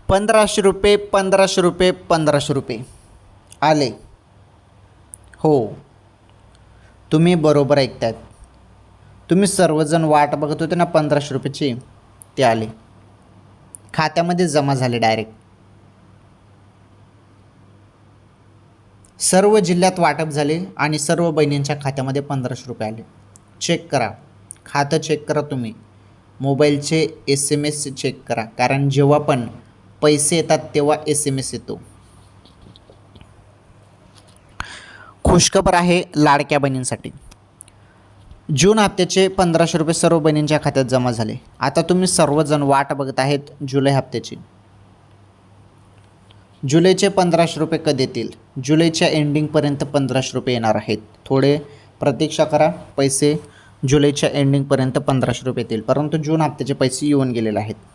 ₹1500 ₹1500 ₹1500 आले. हो, तुम्ही बरोबर ऐकतायत. तुम्ही सर्वजण वाट बघत होते ना ₹1500ची, ते आले खात्यामध्ये, जमा झाले डायरेक्ट. सर्व जिल्ह्यात वाटप झाले आणि सर्व बहिणींच्या खात्यामध्ये ₹1500 आले. चेक करा, खातं चेक करा, तुम्ही मोबाईलचे SMS चेक करा, कारण जेव्हा पण पैसे येतात तेव्हा SMS येतो. खुशखबर आहे लाडक्या बहिणींसाठी. जून हप्त्याचे ₹1500 सर्व बहिणींच्या खात्यात जमा झाले. आता तुम्ही सर्वजण वाट बघत आहेत जुलै हप्त्याची. जुलैचे ₹1500 कधी येतील? जुलैच्या एंडिंगपर्यंत ₹1500 येणार आहेत. थोडे प्रतीक्षा करा, पैसे जुलैच्या एंडिंगपर्यंत ₹1500 येतील. परंतु जून हप्त्याचे पैसे येऊन गेलेले आहेत.